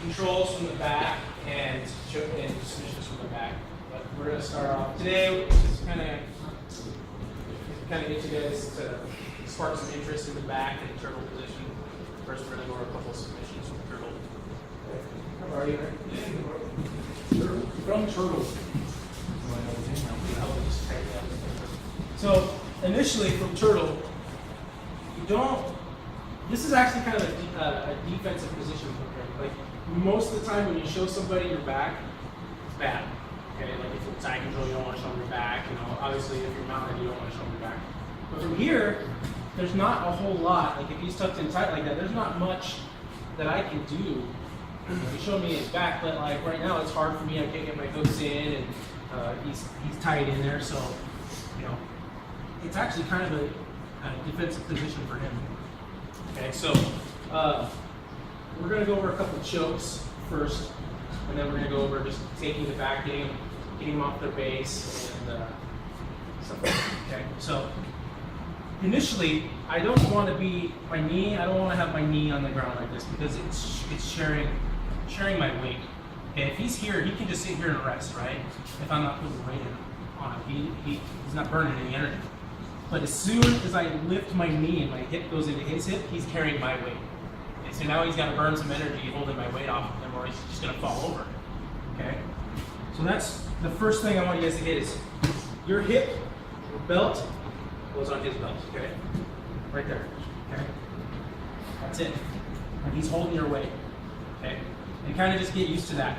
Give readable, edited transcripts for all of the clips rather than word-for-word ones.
controls from the back and submissions from the back. But we're going to start off today. Just kind of get you guys to spark some interest in the back and the turtle position. First, we're going to go over a couple of submissions from turtle. How are you? From turtle. So initially from turtle, you don't. This is actually kind of a defensive position for him. Like most of the time when you show somebody your back, it's bad. Okay, like if you're side control, you don't want to show them your back. You know, obviously if you're mounted, you don't want to show them your back. But from here, there's not a whole lot. Like if he's tucked in tight like that, there's not much that I can do. He showed me his back, but like right now it's hard for me. I can't get my hooks in, and he's tight in there. So, you know, it's actually kind of a defensive position for him. Okay, so we're going to go over a couple chokes first, and then we're going to go over just taking the back, getting them off their base, and stuff like that. Okay, so initially, I don't want to be I don't want to have my knee on the ground like this because it's sharing my weight. Okay, if he's here, he can just sit here and rest, right? If I'm not putting weight on him, he's not burning any energy. But as soon as I lift my knee and my hip goes into his hip, he's carrying my weight. And so now he's got to burn some energy holding my weight off of him, or he's just going to fall over. Okay? So that's the first thing I want you guys to get is your hip, your belt goes on his belt. Okay? Right there. Okay? That's it. And he's holding your weight. Okay? And kind of just get used to that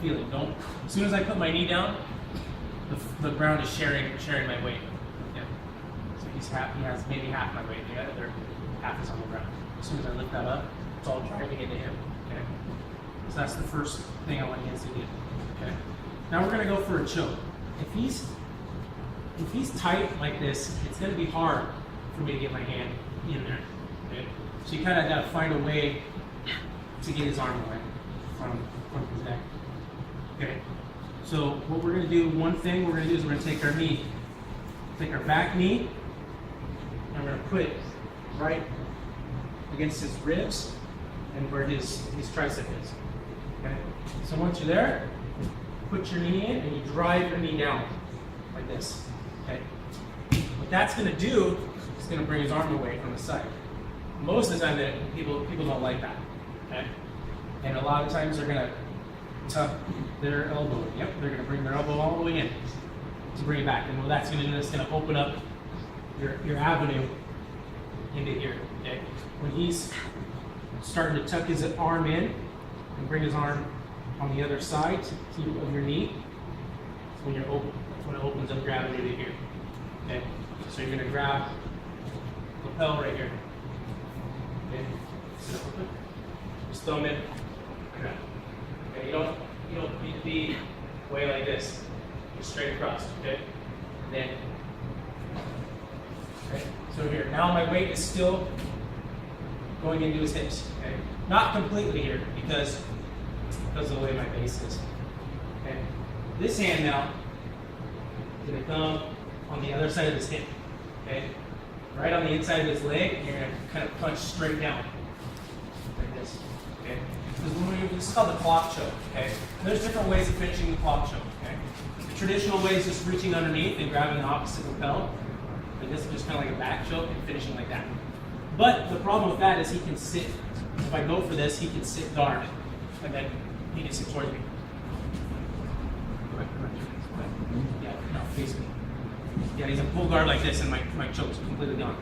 feeling. Don't. As soon as I put my knee down, the ground is sharing my weight. He has maybe half my weight. The other half is on the ground. As soon as I lift that up, it's all driving into him. Okay. So that's the first thing I want you guys to do. Okay. Now we're gonna go for a choke. If he's tight like this, it's gonna be hard for me to get my hand in there. Okay. So you kind of gotta find a way to get his arm away from his neck. Okay. So what we're gonna do, one thing we're gonna do is we're gonna take our knee, take our back knee. I'm going to put it right against his ribs and where his tricep is. Okay? So once you're there, put your knee in and you drive your knee down like this. Okay? What that's going to do is going to bring his arm away from the side. Most of the time, people don't like that. Okay? And a lot of times they're going to tuck their elbow. Yep, they're going to bring their elbow all the way in to bring it back. And what that's going to do is going to open up your avenue into here. Okay, when he's starting to tuck his arm in and bring his arm on the other side of your knee, that's when you're open. That's when it opens up your avenue to here. Okay, so you're going to grab the lapel right here. Okay, sit up real quick. Just thumb in. Grab. Okay, you don't need to be way like this. Just straight across. Okay, and then. Okay. So here, now my weight is still going into his hips. Okay, not completely here because of the way my base is. Okay, this hand now is going to come on the other side of his hip. Okay, right on the inside of his leg, and you're going to kind of punch straight down like this. Okay, this is called the clock choke. Okay, and there's different ways of finishing the clock choke. Okay, the traditional way is just reaching underneath and grabbing the opposite lapel. Like this is just kind of like a back choke and finishing like that. But the problem with that is he can sit. If I go for this, he can sit guard, and then he can sit towards me. Yeah, no, face me. Yeah, he's a full guard like this, and my choke's completely gone.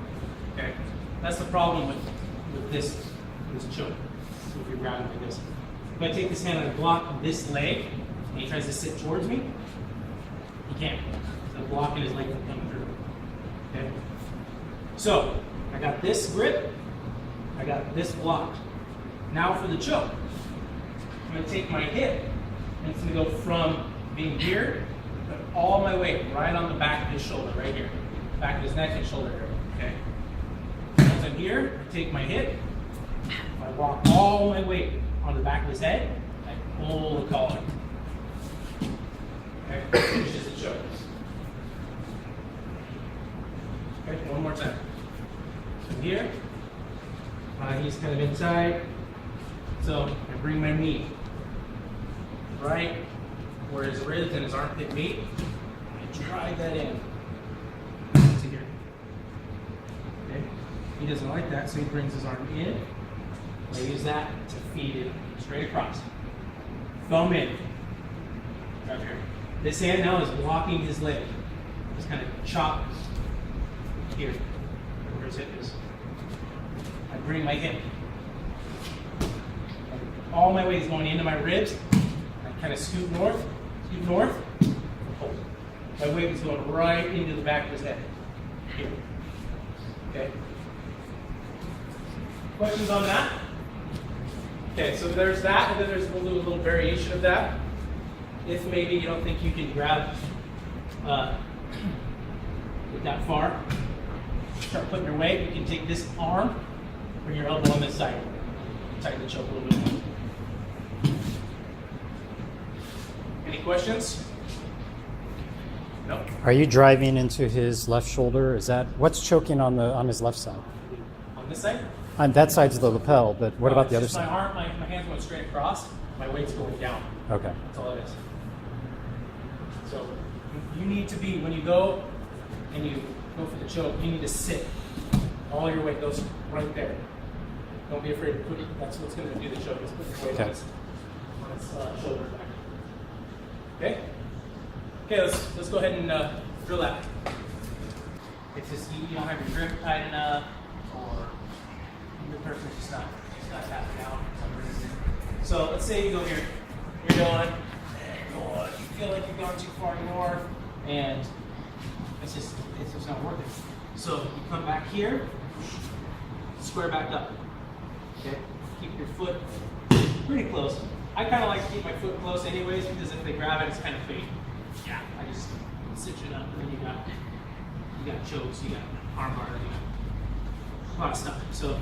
Okay, that's the problem with this choke. So if you're grabbing like this, if I take this hand and I block this leg, and he tries to sit towards me, he can't. So I'm blocking his leg from coming through. Okay. So I got this grip, I got this blocked. Now for the choke, I'm going to take my hip, and it's going to go from being here, put all my weight right on the back of his shoulder, right here, back of his neck and shoulder area. Okay. Once I'm here, I take my hip, I walk all my weight on the back of his head, I pull the collar. Okay. Finishes the choke. Okay, one more time. So here, he's kind of inside. So I bring my meat right where his ribs and his armpit meet. I drive that in to here. Okay. He doesn't like that, so he brings his arm in. I use that to feed it straight across. Thumb in. Right here. This hand now is blocking his leg. Just kind of chop here, where his hip is. I bring my hip. All my weight is going into my ribs. I kind of scoot north, hold. My weight is going right into the back of his head. Here. Okay. Questions on that? Okay, so there's that, and then we'll do a little variation of that. If maybe you don't think you can grab it that far, start putting your weight. You can take this arm, bring your elbow on this side, tighten the choke a little bit more. Any questions? No. Are you driving into his left shoulder? Is that what's choking on his left side? On this side? On that side's the lapel, but what about the other My side? arm, my hand's going straight across. My weight's going down. Okay. That's all it is. So you need to be, when you go and you go for the choke, you need to sit. All your weight goes right there. Don't be afraid to put it. That's what's going to do the choke. Is put your weight on its shoulder back. Okay. Okay. Let's go ahead and drill that. It's just you don't have your grip tight enough, or your person's just not tapping out for some reason. So let's say you go here. You're going. You feel like you've gone too far north, and it's just not working. So you come back here, square back up. Okay, keep your foot pretty close. I kind of like to keep my foot close anyways, because if they grab it, it's kind of fake. Yeah, I just cinch it up, and then you got chokes, you got arm bars, you got a lot of stuff. So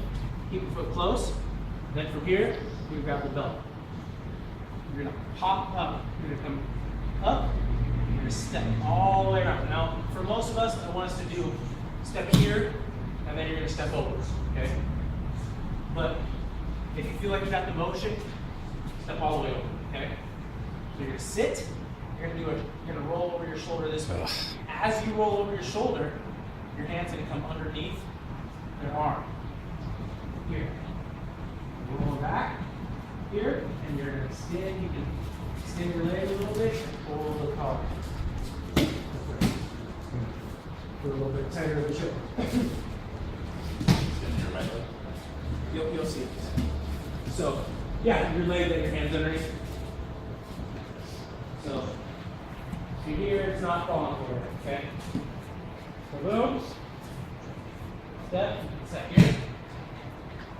keep your foot close. Then from here, you grab the belt. You're gonna pop up. You're gonna come up. You're gonna step all the way around. Now, for most of us, I want us to do step here, and then you're gonna step over. Okay. But if you feel like you got the motion, step all the way over. Okay. So you're gonna sit. You're gonna roll over your shoulder this way. As you roll over your shoulder, your hand's gonna come underneath your arm. Here. Roll back. Here, and you're going to extend. You can extend your leg a little bit and pull the collar. Put a little bit tighter of the choke. Extend your right leg. You'll see it. So, yeah, your leg, then your hands underneath. So here, it's not falling forward, okay? So boom. Step here.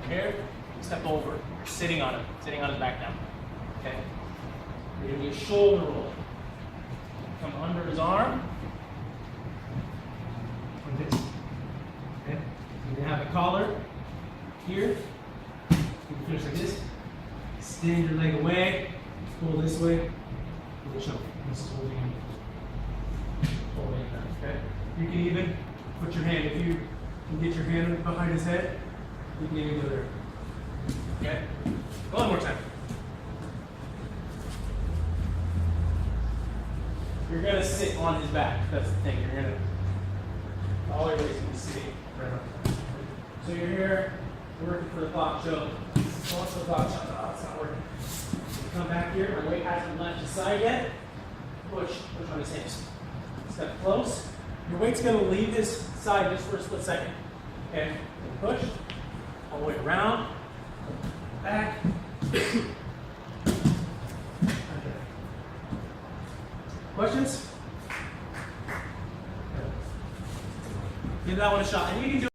Here. Step over. You're sitting on him, sitting on his back now. Okay? You're going to do a shoulder roll. Come under his arm. Like this. Okay? You're going to have the collar here. You can finish like this. Extend your leg away. Pull this way. Pull the choke. This is holding him. Holding him down. Okay? You can even put your hand, if you can get your hand behind his head, you can even go there. Okay? One more time. You're going to sit on his back. That's the thing. You're going to, all your weight's going to be sitting right on his back. So you're here, you're working for the clock choke. Once the clock choke, oh, it's not working. You come back here, my weight hasn't left his side yet. Push on his hips. Step close. Your weight's going to leave this side just for a split second. Okay? Push all the way around. Back. Okay. Questions? Give that one a shot. And you can do